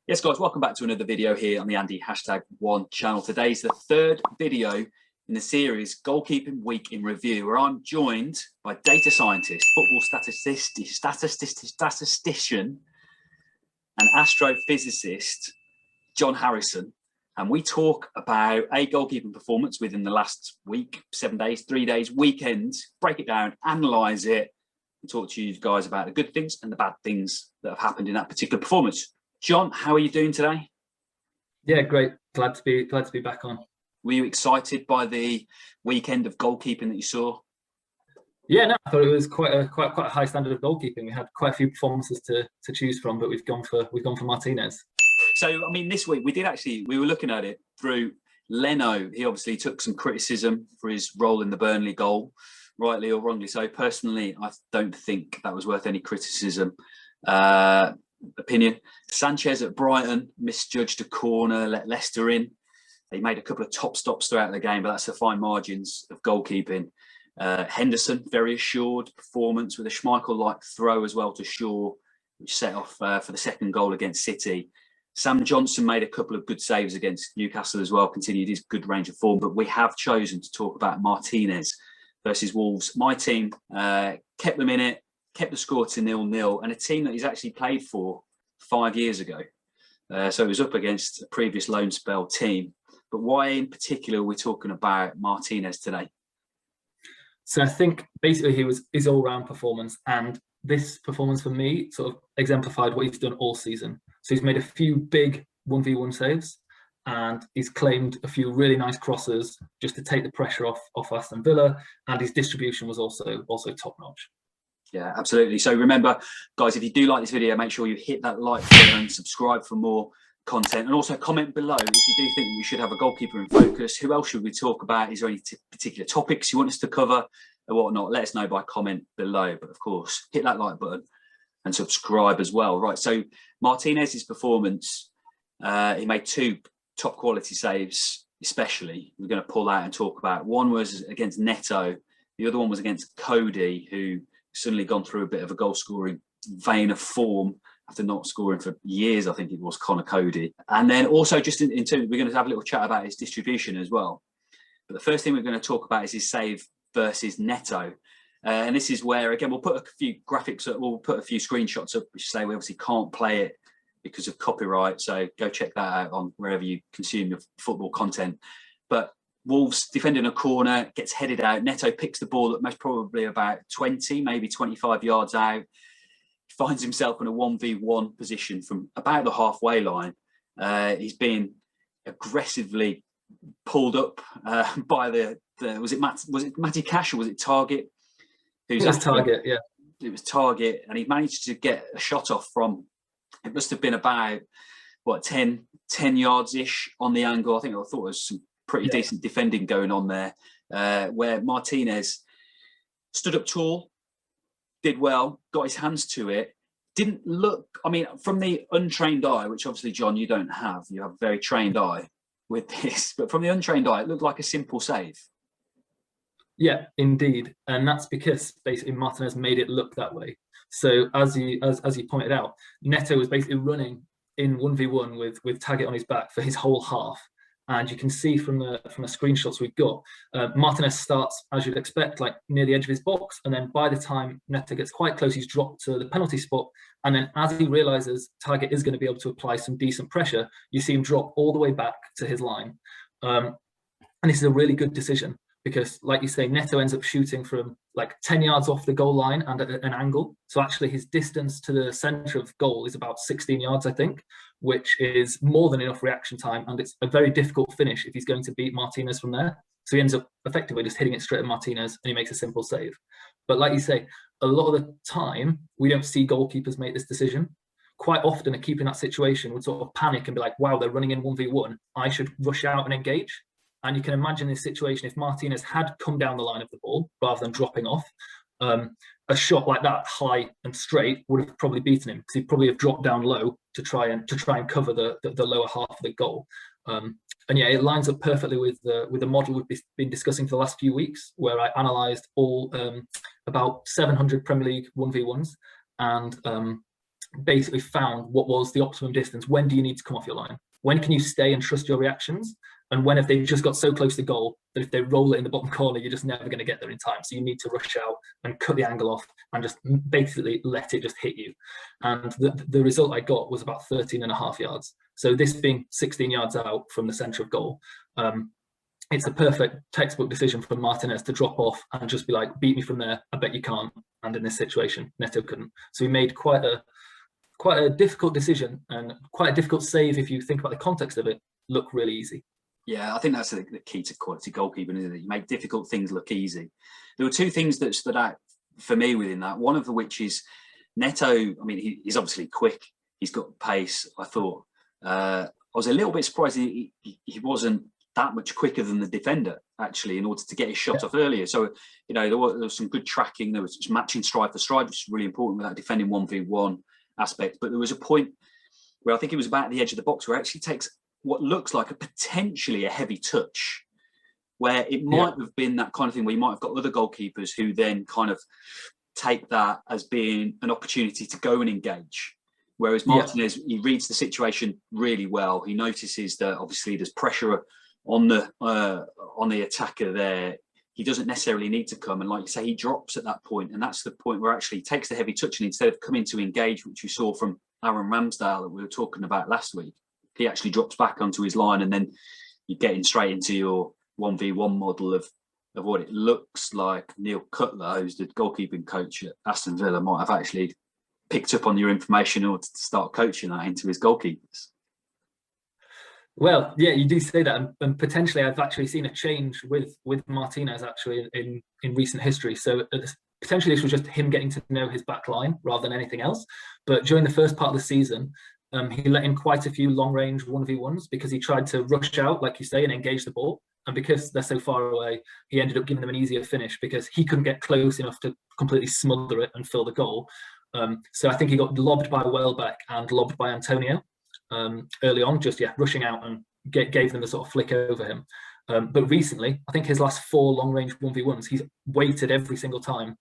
Yes, guys, welcome back to another video here on the Andy#1 channel. Today's the third video in the series Goalkeeping Week in Review, where I'm joined by data scientist, football statistician, and Astro physicist John Harrison. And we talk about a goalkeeping performance within the last week, 7 days, 3 days, weekend, break it down, analyse it, and talk to you guys about the good things and the bad things that have happened in that particular performance. John, how are you doing today? Yeah, great. Glad to be back on. Were you excited by the weekend of goalkeeping that you saw? Yeah, no, I thought it was quite a high standard of goalkeeping. We had quite a few performances to choose from, but we've gone for Martinez. So, I mean, this week we were looking at it through Leno. He obviously took some criticism for his role in the Burnley goal, rightly or wrongly. So, personally, I don't think that was worth any criticism. Opinion. Sanchez at Brighton misjudged a corner, let Leicester in. They made a couple of top stops throughout the game, but that's the fine margins of goalkeeping. Henderson, very assured performance with a Schmeichel-like throw as well to Shaw, which set off for the second goal against City. Sam Johnson made a couple of good saves against Newcastle as well, continued his good range of form, but we have chosen to talk about Martinez versus Wolves. My team kept them in it, kept the score to 0-0, and a team that he's actually played for 5 years ago. So it was up against a previous loan spell team. But why in particular are we talking about Martinez today? So I think basically his all-round performance, and this performance for me sort of exemplified what he's done all season. So he's made a few big 1v1 saves, and he's claimed a few really nice crosses just to take the pressure off Aston Villa, and his distribution was also top-notch. Yeah, absolutely. So remember, guys, if you do like this video, make sure you hit that like button and subscribe for more content. And also comment below if you do think we should have a goalkeeper in focus. Who else should we talk about? Is there any particular topics you want us to cover or whatnot? Let us know by comment below. But of course, hit that like button and subscribe as well. Right, so Martinez's performance, he made two top quality saves, especially. We're going to pull out and talk about. One was against Neto. The other one was against Coady, who suddenly gone through a bit of a goal scoring vein of form after not scoring for years. I think it was Coady. And then also just in terms, we're going to have a little chat about his distribution as well. But the first thing we're going to talk about is his save versus Neto. And this is where, again, we'll put a few graphics, we'll put a few screenshots up, which say we obviously can't play it because of copyright. So go check that out on wherever you consume your football content. But Wolves defending a corner, gets headed out. Neto picks the ball at most probably about 20, maybe 25 yards out. Finds himself in a 1v1 position from about the halfway line. He's being aggressively pulled up by was it Matty Cash or was it Target? It was Target, yeah. It was Target, and he managed to get a shot off from, it must have been about, 10 yards-ish on the angle. I thought it was some pretty decent defending going on there, where Martinez stood up tall, did well, got his hands to it, didn't look, I mean, from the untrained eye, which obviously, John, you don't have, you have a very trained eye with this, but from the untrained eye, it looked like a simple save. Yeah, indeed, and that's because basically Martinez made it look that way. So as you pointed out, Neto was basically running in 1v1 with Taggart on his back for his whole half. And you can see from the screenshots we've got, Martinez starts, as you'd expect, like near the edge of his box. And then by the time Neto gets quite close, he's dropped to the penalty spot. And then as he realizes Taggart is going to be able to apply some decent pressure, you see him drop all the way back to his line. And this is a really good decision because, like you say, Neto ends up shooting from like 10 yards off the goal line and at an angle. So actually his distance to the center of goal is about 16 yards, I think, which is more than enough reaction time. And it's a very difficult finish if he's going to beat Martinez from there. So he ends up effectively just hitting it straight at Martinez and he makes a simple save. But like you say, a lot of the time, we don't see goalkeepers make this decision. Quite often a keeper in that situation would sort of panic and be like, wow, they're running in 1v1. I should rush out and engage. And you can imagine this situation if Martinez had come down the line of the ball rather than dropping off. A shot like that, high and straight, would have probably beaten him because he'd probably have dropped down low to try and cover the lower half of the goal. And yeah, it lines up perfectly with the model we've been discussing for the last few weeks, where I analysed all about 700 Premier League 1v1s and basically found what was the optimum distance. When do you need to come off your line? When can you stay and trust your reactions? And when have they just got so close to goal that if they roll it in the bottom corner, you're just never going to get there in time. So you need to rush out and cut the angle off and just basically let it just hit you. And the result I got was about 13.5 yards. So this being 16 yards out from the centre of goal, it's a perfect textbook decision for Martinez to drop off and just be like, beat me from there. I bet you can't. And in this situation, Neto couldn't. So he made quite a difficult decision, and quite a difficult save if you think about the context of it, look really easy. Yeah, I think that's the key to quality goalkeeping, isn't it? You make difficult things look easy. There were two things that stood out for me within that. One of which is Neto. I mean, he's obviously quick. He's got pace. I thought I was a little bit surprised he wasn't that much quicker than the defender, actually, in order to get his shot off earlier. So, you know, there was some good tracking. There was just matching stride for stride, which is really important with that defending 1v1 aspect. But there was a point where I think it was about the edge of the box where it actually takes what looks like potentially a heavy touch, where it might have been that kind of thing where you might have got other goalkeepers who then kind of take that as being an opportunity to go and engage. Whereas Martinez, he reads the situation really well. He notices that obviously there's pressure on the attacker there. He doesn't necessarily need to come, and like you say, he drops at that point, and that's the point where actually he takes the heavy touch, and instead of coming to engage, which you saw from Aaron Ramsdale that we were talking about last week, he actually drops back onto his line, and then you're getting straight into your 1v1 model of what it looks like. Neil Cutler, who's the goalkeeping coach at Aston Villa, might have actually picked up on your information in order to start coaching that into his goalkeepers. Well, yeah, you do say that, and potentially I've actually seen a change with Martinez actually in recent history. So potentially this was just him getting to know his back line rather than anything else. But during the first part of the season, he let in quite a few long-range 1v1s because he tried to rush out, like you say, and engage the ball. And because they're so far away, he ended up giving them an easier finish because he couldn't get close enough to completely smother it and fill the goal. So I think he got lobbed by Welbeck and lobbed by Antonio early on, just rushing out and gave them a sort of flick over him. But recently, I think his last 4 long-range 1v1s, he's waited every single time,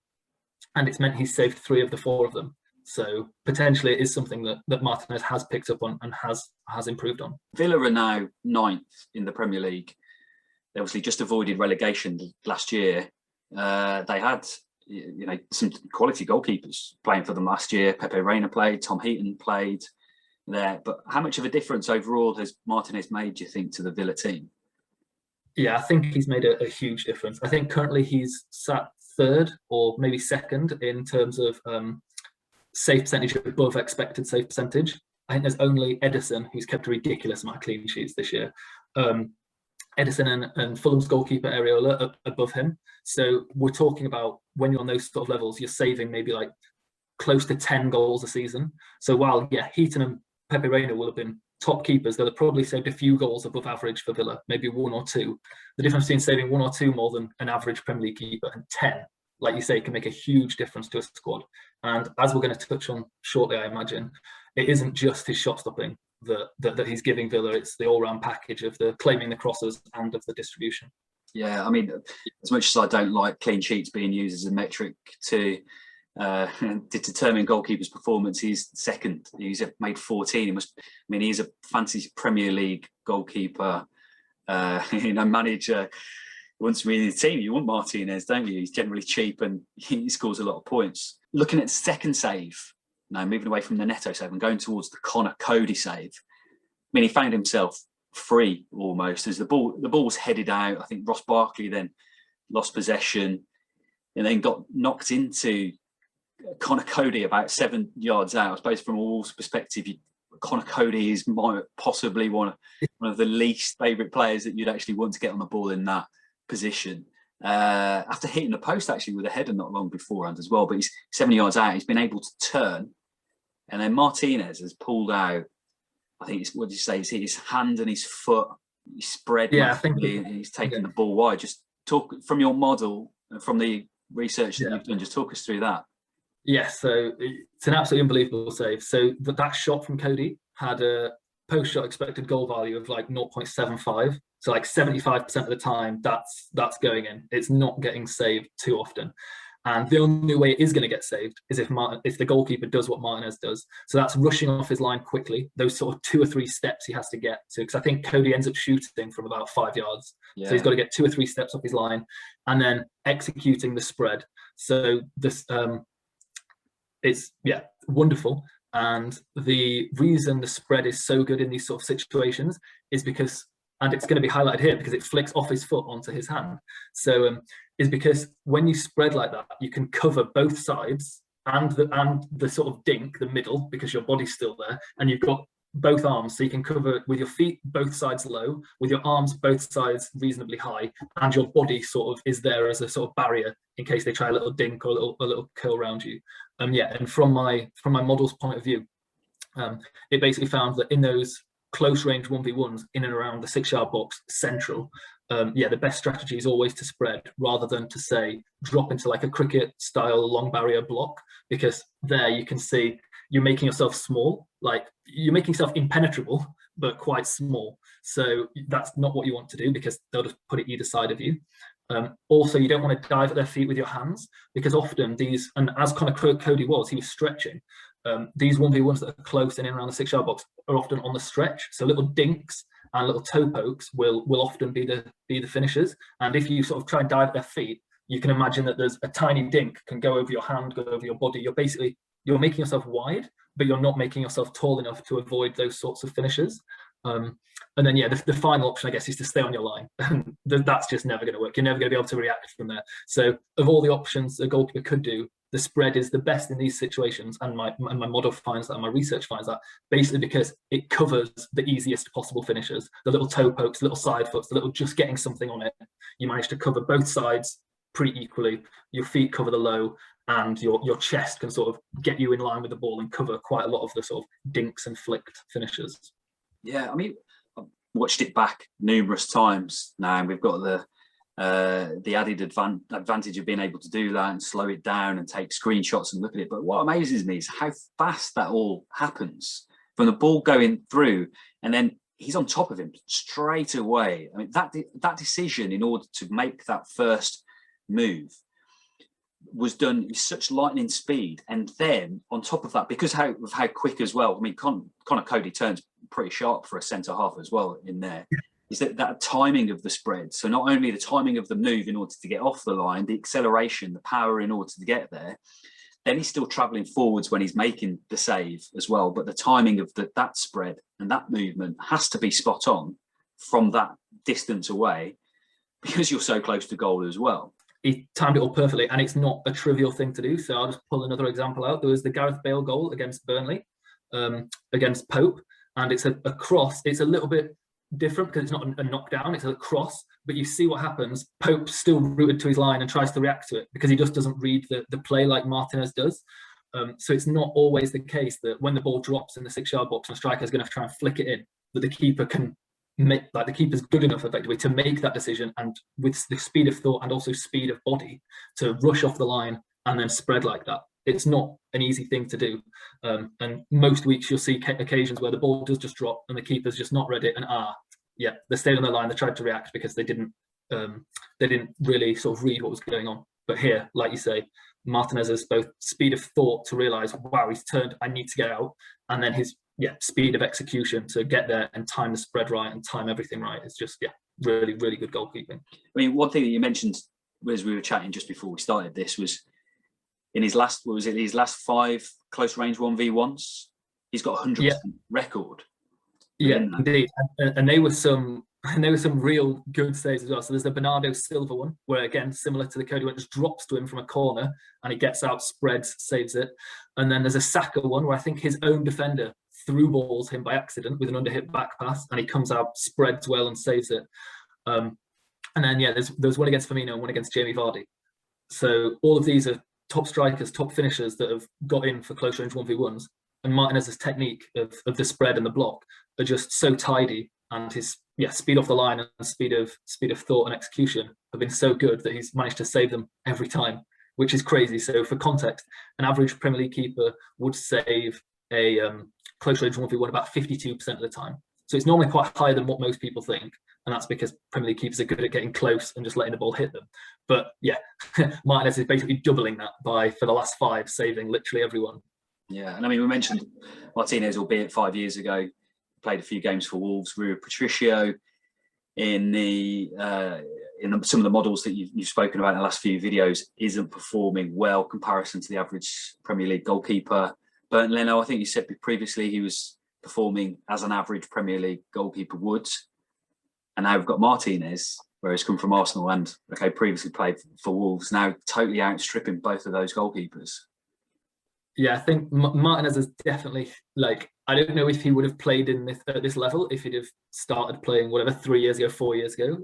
and it's meant he's saved 3 of the 4 of them. So potentially it is something that Martinez has picked up on and has improved on. Villa are now 9th in the Premier League. They obviously just avoided relegation last year. They had some quality goalkeepers playing for them last year. Pepe Reina played, Tom Heaton played there. But how much of a difference overall has Martinez made, do you think, to the Villa team? Yeah, I think he's made a huge difference. I think currently he's sat 3rd or maybe 2nd in terms of save percentage above expected save percentage. I think there's only Edison who's kept a ridiculous amount of clean sheets this year. Edison and Fulham's goalkeeper Areola are above him. So we're talking about when you're on those sort of levels, you're saving maybe like close to 10 goals a season. So while, Heaton and Pepe Reina will have been top keepers, they'll have probably saved a few goals above average for Villa, maybe 1 or 2. The difference between saving 1 or 2 more than an average Premier League keeper and 10, like you say, can make a huge difference to a squad. And as we're going to touch on shortly, I imagine, it isn't just his shot stopping that he's giving Villa, it's the all-round package of the claiming the crosses and of the distribution. Yeah, I mean, as much as I don't like clean sheets being used as a metric to determine goalkeeper's performance, he's 2nd. He's made 14. He's a fancy Premier League goalkeeper, manager. Wants to be in the team. You want Martinez, don't you? He's generally cheap and he scores a lot of points. Looking at the second save, now moving away from the Neto save and going towards the Connor Coady save. He found himself free almost as the ball was headed out. I think Ross Barkley then lost possession and then got knocked into Connor Coady about 7 yards out. I suppose from a Wolves perspective, Connor Coady is possibly one of the least favourite players that you'd actually want to get on the ball in that position. After hitting the post actually with a header not long beforehand as well, but he's 7 yards out. He's been able to turn, and then Martinez has pulled out. I think it's, what did you say? It's his hand and his foot. He spread massively, and he's taken the ball wide. Just talk from your model and from the research that you've done. Just talk us through that. Yes, so it's an absolutely unbelievable save. So that shot from Coady had a post-shot expected goal value of like 0.75. So like 75% of the time, that's going in. It's not getting saved too often. And the only way it is going to get saved is if the goalkeeper does what Martinez does. So that's rushing off his line quickly, those sort of 2 or 3 steps he has to get to. Because I think Coady ends up shooting from about 5 yards. Yeah. So he's got to get 2 or 3 steps off his line and then executing the spread. So this, it's, yeah, wonderful. And the reason the spread is so good in these sort of situations is because, and it's going to be highlighted here because it flicks off his foot onto his hand. So is because when you spread like that, you can cover both sides and the sort of dink, the middle, because your body's still there, and you've got both arms, so you can cover with your feet both sides low, with your arms both sides reasonably high, and your body sort of is there as a sort of barrier in case they try a little dink or a little curl around you. Yeah, and from my model's point of view, it basically found that in those close range 1v1s in and around the 6-yard box central, the best strategy is always to spread rather than to say drop into like a cricket style long barrier block, because there you can see you're making yourself small, like you're making yourself impenetrable but quite small. So that's not what you want to do, because they'll just put it either side of you. Also, you don't want to dive at their feet with your hands, because often these, and as kind of Coady was, he was stretching. These 1v1s that are close in and around the 6-yard box are often on the stretch. So little dinks and little toe pokes will often be the finishers. And if you sort of try and dive at their feet, you can imagine that there's a tiny dink can go over your hand, go over your body. You're making yourself wide, but you're not making yourself tall enough to avoid those sorts of finishes. And then, yeah, the final option, I guess, is to stay on your line. That's just never going to work. You're never going to be able to react from there. So of all the options a goalkeeper could do, the spread is the best in these situations, and my model finds that, and my research finds that, basically because it covers the easiest possible finishes. The little toe pokes, little side foots, the little just getting something on it. You manage to cover both sides pretty equally. Your feet cover the low, and your chest can sort of get you in line with the ball and cover quite a lot of the sort of dinks and flicked finishes. Yeah, I mean, I've watched it back numerous times now, and we've got the added advantage of being able to do that and slow it down and take screenshots and look at it. But what amazes me is how fast that all happens, from the ball going through and then he's on top of him straight away. I mean, that decision in order to make that first move was done with such lightning speed, and then on top of that, because of how quick as well. I mean, Connor Coady turns pretty sharp for a centre half as well in there. Is that timing of the spread? So not only the timing of the move in order to get off the line, the acceleration, the power in order to get there, then he's still travelling forwards when he's making the save as well. But the timing of that spread and that movement has to be spot on from that distance away, because you're so close to goal as well. He timed it all perfectly, and it's not a trivial thing to do. So I'll just pull another example out. There was the Gareth Bale goal against Burnley, against Pope, and it's a cross. It's a little bit different because it's not a knockdown, it's a cross, but you see what happens. Pope's still rooted to his line and tries to react to it because he just doesn't read the play like Martinez does. So it's not always the case that when the ball drops in the 6-yard box and a striker is going to try and flick it in, that the keeper can make, like, the keeper's good enough effectively to make that decision, and with the speed of thought and also speed of body to rush off the line and then spread like that. It's not an easy thing to do. And most weeks you'll see occasions where the ball does just drop and the keeper's just not read it, and they stayed on their line, they tried to react because they didn't really sort of read what was going on. But here, like you say, Martinez has both speed of thought to realise, wow, he's turned, I need to get out, and then his speed of execution to get there and time the spread right and time everything right. It's just really, really good goalkeeping. I mean, one thing that you mentioned as we were chatting just before we started this was, in his last, his last 5 close range 1v1s, he's got 100% record. Yeah, indeed. And they were some real good saves as well. So there's the Bernardo Silva one, where again, similar to the Coady one, just drops to him from a corner and he gets out, spreads, saves it. And then there's a Saka one where I think his own defender through balls him by accident with an underhit back pass, and he comes out, spreads well and saves it. And then there's one against Firmino and one against Jamie Vardy. So all of these are top strikers, top finishers that have got in for close range 1v1s, and Martinez's technique of the spread and the block are just so tidy, and his speed off the line and speed of thought and execution have been so good that he's managed to save them every time, which is crazy. So for context, an average Premier League keeper would save a close range 1v1 about 52% of the time. So it's normally quite higher than what most people think. And that's because Premier League keepers are good at getting close and just letting the ball hit them. But yeah, Martinez is basically doubling that for the last 5, saving literally everyone. Yeah, and I mean, we mentioned Martinez, albeit 5 years ago, played a few games for Wolves. Rui Patricio in some of the models that you've spoken about in the last few videos isn't performing well comparison to the average Premier League goalkeeper. Bernd Leno, I think you said previously he was performing as an average Premier League goalkeeper would. And now we've got Martinez, where he's come from Arsenal and previously played for Wolves, now totally outstripping both of those goalkeepers. Yeah, I think Martinez is definitely, like, I don't know if he would have played at this level if he'd have started playing 3 years ago, 4 years ago.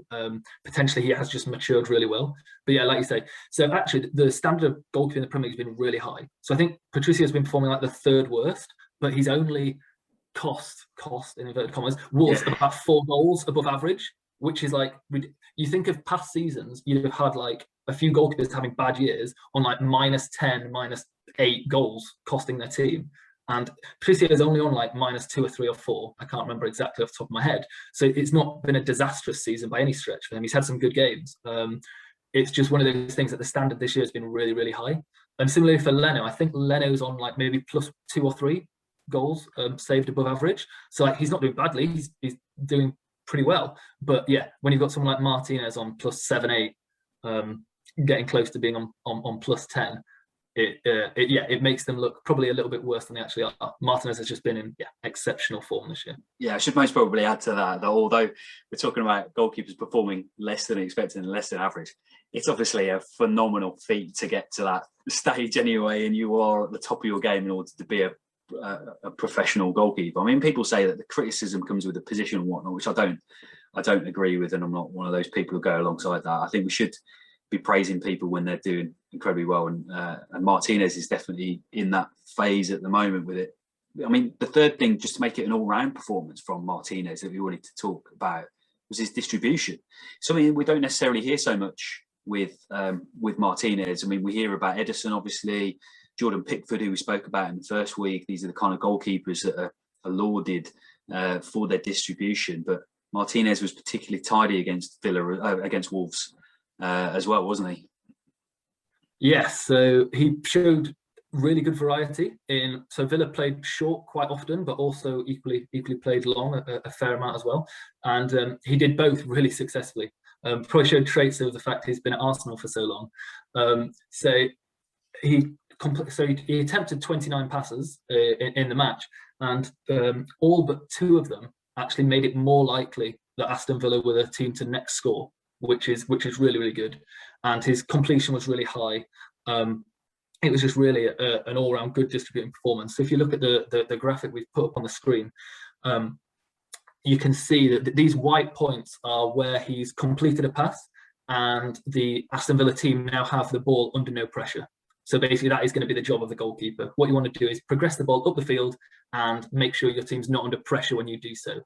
Potentially he has just matured really well. But yeah, like you say, so actually the standard of goalkeeping in the Premier League has been really high. So I think Patricio has been performing like the 3rd worst, but he's only cost in inverted commas Wolves about 4 goals above average, which is like, you think of past seasons, you'd have had like a few goalkeepers having bad years on like -10, -8 goals costing their team. And Patricio is only on like -2 or 3 or 4. I can't remember exactly off the top of my head. So it's not been a disastrous season by any stretch for him. He's had some good games. It's just one of those things that the standard this year has been really, really high. And similarly for Leno, I think Leno's on like maybe +2 or 3 goals saved above average. So like he's not doing badly. He's doing pretty well. But yeah, when you've got someone like Martinez on +7, 8, getting close to being on +10, it makes them look probably a little bit worse than they actually are. Martinez has just been in exceptional form this year. Yeah, I should most probably add to that although we're talking about goalkeepers performing less than expected and less than average, it's obviously a phenomenal feat to get to that stage anyway, and you are at the top of your game in order to be a professional goalkeeper. I mean, people say that the criticism comes with the position and whatnot, which I don't agree with, and I'm not one of those people who go alongside that. I think we should be praising people when they're doing incredibly well, and Martinez is definitely in that phase at the moment with it. I mean, the third thing, just to make it an all-round performance from Martinez that we wanted to talk about, was his distribution. Something we don't necessarily hear so much with Martinez. I mean, we hear about Edison, obviously, Jordan Pickford, who we spoke about in the first week. These are the kind of goalkeepers that are lauded for their distribution. But Martinez was particularly tidy against against Wolves as well, wasn't he? Yes, so he showed really good variety so Villa played short quite often, but also equally played long a fair amount as well. And he did both really successfully. Probably showed traits of the fact he's been at Arsenal for so long. So he attempted 29 passes in the match, and all but 2 of them actually made it more likely that Aston Villa were the team to next score, which is really, really good. And his completion was really high. It was just really an all-round good distributing performance. So if you look at the graphic we've put up on the screen, you can see that these white points are where he's completed a pass, and the Aston Villa team now have the ball under no pressure. So basically that is going to be the job of the goalkeeper. What you want to do is progress the ball up the field and make sure your team's not under pressure when you do so.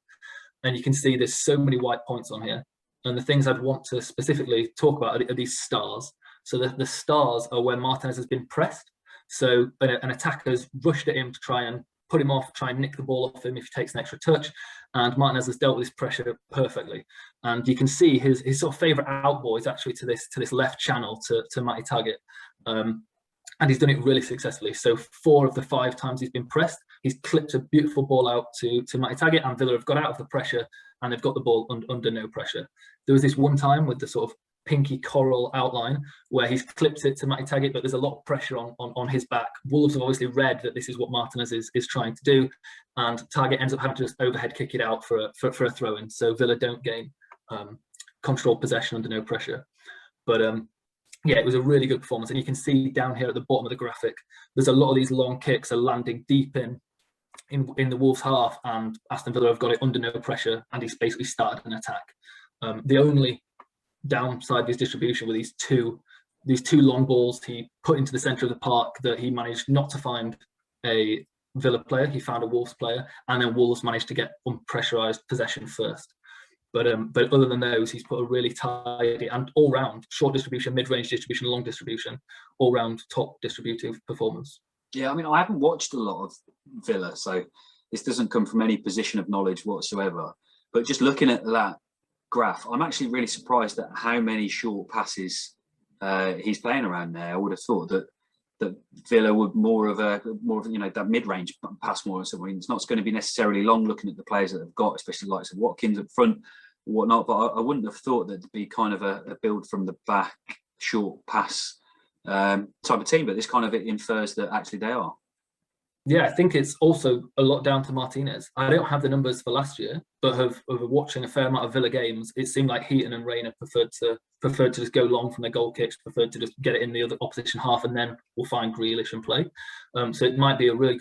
And you can see there's so many white points on here. And the things I'd want to specifically talk about are these stars. So the stars are where Martinez has been pressed. So an attacker's rushed at him to try and put him off, try and nick the ball off him if he takes an extra touch. And Martinez has dealt with this pressure perfectly. And you can see his sort of favourite out ball is actually to this left channel to Matty Taggart. And he's done it really successfully. So 4 of the 5 times he's been pressed, he's clipped a beautiful ball out to Matty Taggart, and Villa have got out of the pressure and they've got the ball under no pressure. There was this one time with the sort of pinky coral outline where he's clipped it to Matty Taggart, but there's a lot of pressure on his back. Wolves have obviously read that this is what Martinez is trying to do, and Taggart ends up having to just overhead kick it out for a throw-in. So Villa don't gain controlled possession under no pressure. But yeah, it was a really good performance. And you can see down here at the bottom of the graphic, there's a lot of these long kicks are landing deep in the Wolves half, and Aston Villa have got it under no pressure, and he's basically started an attack. The only downside of his distribution were these two long balls he put into the centre of the park that he managed not to find a Villa player. He found a Wolves player, and then Wolves managed to get unpressurised possession first. But other than those, he's put a really tidy and all-round short distribution, mid-range distribution, long distribution, all-round top distributive performance. Yeah, I mean, I haven't watched a lot of Villa, so this doesn't come from any position of knowledge whatsoever. But just looking at that graph, I'm actually really surprised at how many short passes he's playing around there. I would have thought that Villa would more of you know, that mid-range pass more or something. It's not going to be necessarily long looking at the players that they've got, especially like Watkins up front, whatnot. But I wouldn't have thought that it'd be kind of a build from the back, short pass type of team. But this kind of infers that actually they are. Yeah, I think it's also a lot down to Martinez. I don't have the numbers for last year, but of watching a fair amount of Villa games, it seemed like Heaton and Reina preferred to just go long from their goal kicks, preferred to just get it in the other opposition half, and then we'll find Grealish and play. So it might be a really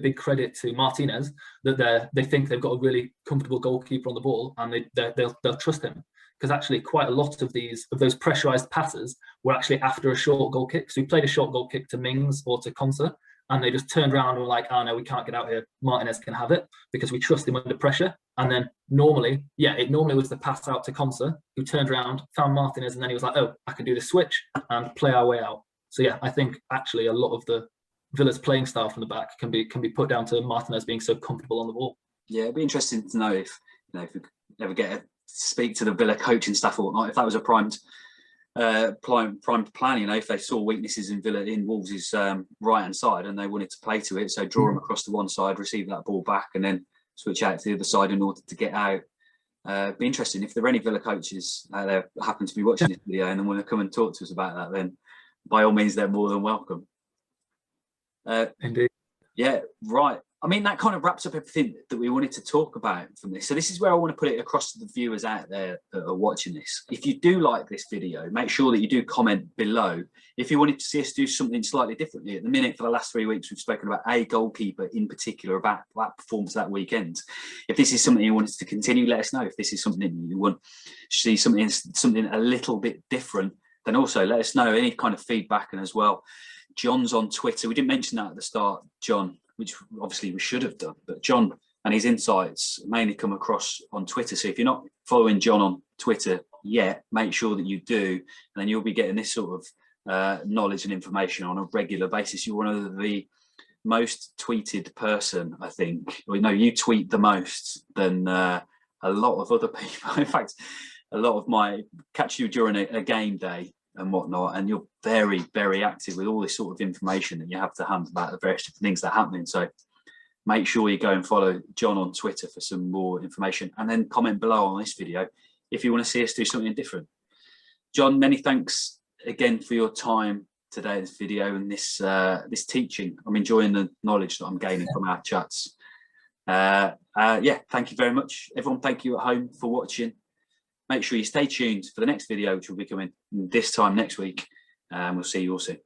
big credit to Martinez that they think they've got a really comfortable goalkeeper on the ball, and they'll trust him. Because actually, quite a lot of those pressurised passes were actually after a short goal kick. So we played a short goal kick to Mings or to Konsa, and they just turned around and were like, oh no, we can't get out here. Martinez can have it because we trust him under pressure. And then normally was the pass out to Konsa, who turned around, found Martinez, and then he was like, oh, I can do the switch and play our way out. So yeah, I think actually a lot of the Villa's playing style from the back can be put down to Martinez being so comfortable on the ball. Yeah, it'd be interesting to know if we could ever get to speak to the Villa coaching staff or whatnot, if that was a primed plan, you know, if they saw weaknesses in Villa in Wolves' right hand side and they wanted to play to it, so draw them across to one side, receive that ball back, and then switch out to the other side in order to get out. Be interesting if there are any Villa coaches out there happen to be watching this video and then want to come and talk to us about that. Then by all means, they're more than welcome. Indeed. Yeah, right. I mean, that kind of wraps up everything that we wanted to talk about from this. So this is where I want to put it across to the viewers out there that are watching this. If you do like this video, make sure that you do comment below. If you wanted to see us do something slightly differently, at the minute for the last 3 weeks, we've spoken about a goalkeeper in particular, about that performance that weekend. If this is something you wanted to continue, let us know. If this is something you want to see something a little bit different, then also let us know any kind of feedback. And as well, John's on Twitter. We didn't mention that at the start, John, which obviously we should have done, but John and his insights mainly come across on Twitter. So if you're not following John on Twitter yet, make sure that you do, and then you'll be getting this sort of knowledge and information on a regular basis. You're one of the most tweeted person, I think. Well, no, you tweet the most than a lot of other people. In fact, a lot of my catch you during a game day and whatnot, and you're very, very active with all this sort of information that you have to hand about the various different things that are happening. So make sure you go and follow John on Twitter for some more information, and then comment below on this video if you want to see us do something different. John, many thanks again for your time today in this video and this teaching. I'm enjoying the knowledge that I'm gaining from our chats. Yeah, thank you very much, everyone. Thank you at home for watching. Make sure you stay tuned for the next video, which will be coming this time next week, and we'll see you all soon.